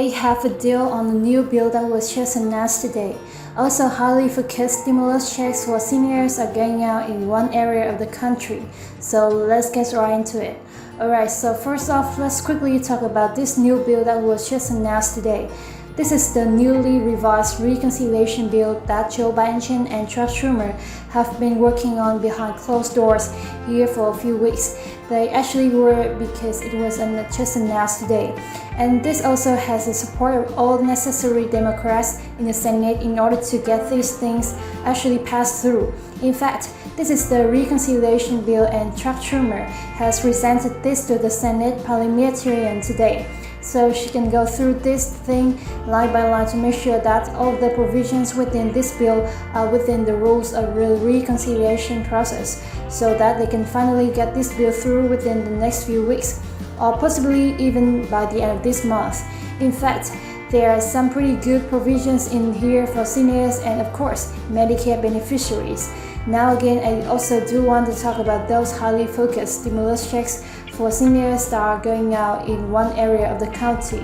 they have a deal on the new bill that was just announced today. Also, highly focused stimulus checks for seniors are going out in one area of the country. So let's get right into it. Alright, so first off, let's quickly talk about this new bill that was just announced today. This is the newly revised reconciliation bill that Joe Manchin and Chuck Schumer have been working on behind closed doors here for a few weeks. They actually were because it was just announced today. And this also has the support of all necessary Democrats in the Senate in order to get these things actually passed through. In fact, this is the reconciliation bill and Chuck Schumer has presented this to the Senate parliamentarian today. So she can go through this thing line by line to make sure that all the provisions within this bill are within the rules of the reconciliation process, so that they can finally get this bill through within the next few weeks, or possibly even by the end of this month. In fact, there are some pretty good provisions in here for seniors and of course Medicare beneficiaries. Now again, I also do want to talk about those highly focused stimulus checks for seniors that are going out in one area of the county.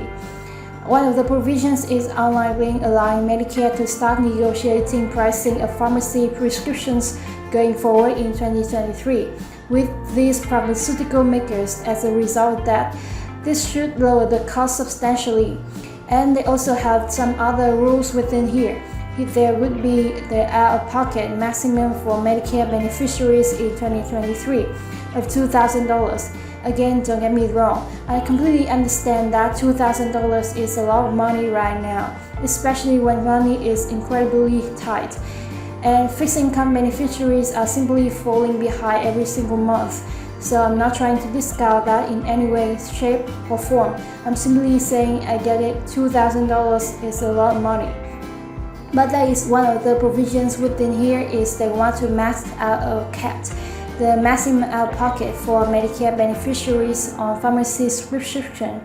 One of the provisions is allowing Medicare to start negotiating pricing of pharmacy prescriptions going forward in 2023 with these pharmaceutical makers. As a result of that, this should lower the cost substantially. And they also have some other rules within here. There would be the out-of-pocket maximum for Medicare beneficiaries in 2023 of $2,000. Again, don't get me wrong, I completely understand that $2,000 is a lot of money right now, especially when money is incredibly tight. And fixed income beneficiaries are simply falling behind every single month. So I'm not trying to discount that in any way, shape, or form. I'm simply saying I get it, $2,000 is a lot of money. But that is one of the provisions within here is they want to max out a cap. The maximum out-of-pocket for Medicare beneficiaries on pharmacy prescription.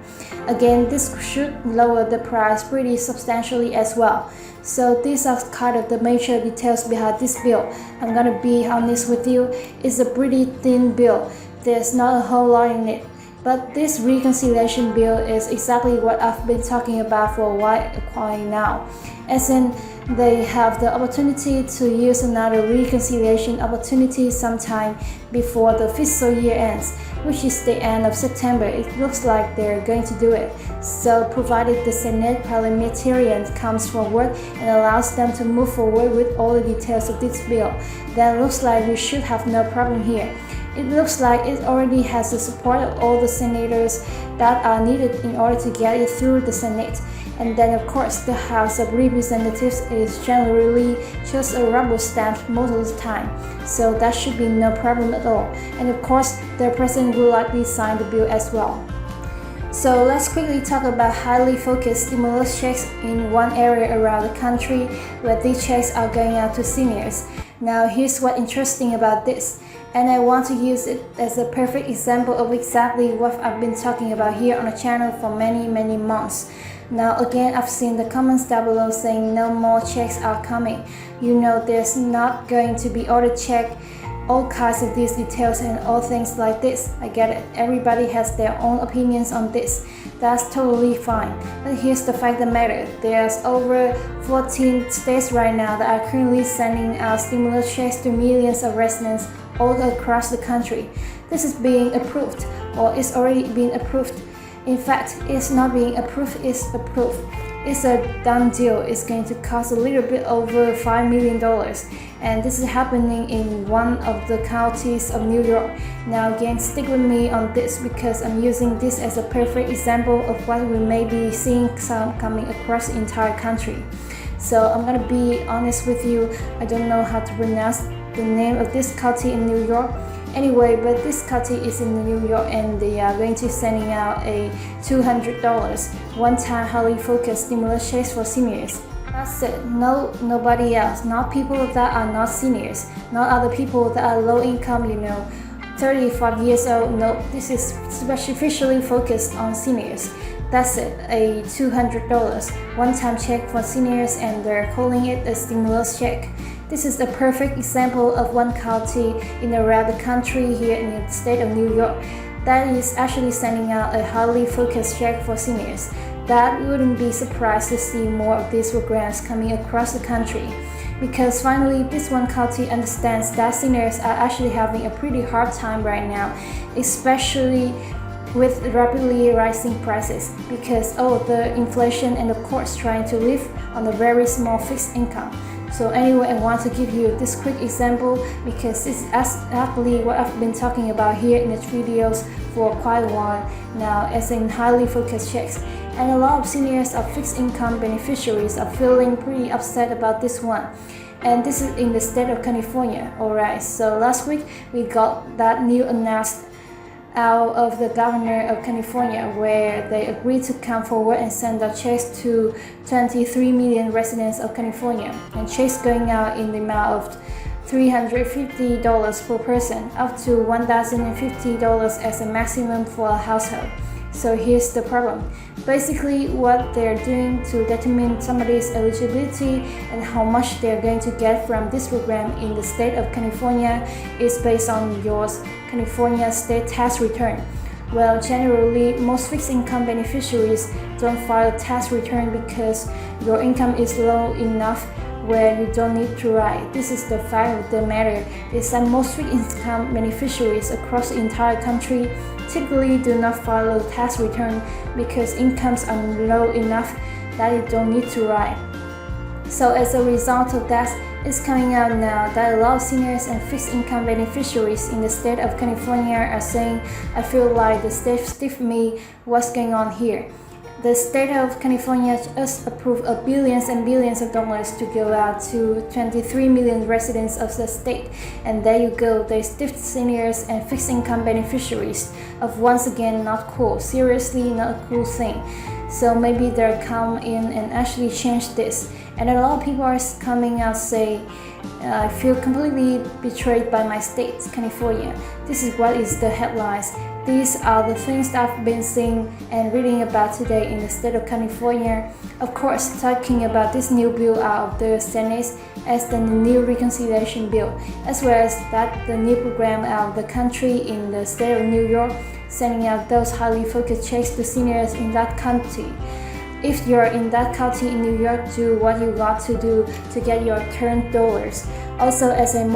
Again, this should lower the price pretty substantially as well. So these are kind of the major details behind this bill. I'm gonna be honest with you, it's a pretty thin bill. There's not a whole lot in it. But this reconciliation bill is exactly what I've been talking about for a while now. As in, they have the opportunity to use another reconciliation opportunity sometime before the fiscal year ends, which is the end of September. It looks like they're going to do it. So provided the Senate parliamentarian comes forward and allows them to move forward with all the details of this bill, then it looks like we should have no problem here. It looks like it already has the support of all the senators that are needed in order to get it through the Senate. And then of course the House of Representatives is generally just a rubber stamp most of the time. So that should be no problem at all. And of course the President will likely sign the bill as well. So let's quickly talk about highly focused stimulus checks in one area around the country where these checks are going out to seniors. Now here's what's interesting about this. And I want to use it as a perfect example of exactly what I've been talking about here on the channel for many months. Now again, I've seen the comments down below saying no more checks are coming. You know there's not going to be auto check, all kinds of these details and all things like this. I get it, everybody has their own opinions on this. That's totally fine. But here's the fact of the matter. There's over 14 states right now that are currently sending out stimulus checks to millions of residents all across the country. This is being approved, or it's already been approved. In fact, it's not being approved, it's approved. It's a done deal. It's going to cost a little bit over $5 million. And this is happening in one of the counties of New York. Now again, stick with me on this because I'm using this as a perfect example of what we may be seeing some coming across the entire country. So I'm gonna be honest with you, I don't know how to pronounce the name of this county in New York. Anyway, but this county is in New York and they are going to sending out a $200 one-time highly focused stimulus checks for seniors. That's it. No, nobody else. Not people that are not seniors. Not other people that are low income, 35 years old. No, this is specially focused on seniors. That's it, a $200 one-time check for seniors, and they're calling it a stimulus check. This is a perfect example of one county in around the country here in the state of New York that is actually sending out a highly focused check for seniors. that wouldn't be surprised to see more of these programs coming across the country. Because finally, this one county understands that seniors are actually having a pretty hard time right now, especially with rapidly rising prices because the inflation and of course trying to live on a very small fixed income. So anyway, I want to give you this quick example because this is exactly what I've been talking about here in its videos for quite a while now, as in highly focused checks. And a lot of seniors of fixed income beneficiaries are feeling pretty upset about this one. And this is in the state of California. Alright, so last week we got that new announced out of the governor of California, where they agreed to come forward and send out checks to 23 million residents of California, and checks going out in the amount of $350 per person, up to $1,050 as a maximum for a household. So here's the problem. Basically, what they're doing to determine somebody's eligibility and how much they're going to get from this program in the state of California is based on your California state tax return. Well, generally, most fixed income beneficiaries don't file a tax return because your income is low enough where you don't need to write. This is the fact of the matter, is that most fixed income beneficiaries across the entire country typically do not file a tax return because incomes are low enough that you don't need to write. So as a result of that, it's coming out now that a lot of seniors and fixed income beneficiaries in the state of California are saying, I feel like the state stiffed me, what's going on here? The state of California just approved billions and billions of dollars to go out to 23 million residents of the state. And there you go, they stiffed seniors and fixed income beneficiaries of once again not cool, seriously not a cool thing. So maybe they'll come in and actually change this. And a lot of people are coming out saying, I feel completely betrayed by my state, California. This is what is the headlines. These are the things that I've been seeing and reading about today in the state of California. Of course, talking about this new bill out of the Senate as the new reconciliation bill, as well as that the new program out of the country in the state of New York, sending out those highly focused checks to seniors in that county. If you're in that county in New York, do what you got to do to get your turned dollars. Also, as I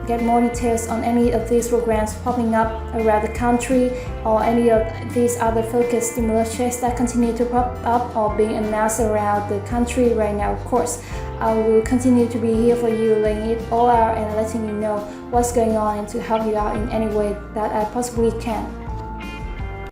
get more details on any of these programs popping up around the country or any of these other focused stimulus checks that continue to pop up or being announced around the country right now, of course, I will continue to be here for you, laying it all out and letting you know what's going on and to help you out in any way that I possibly can.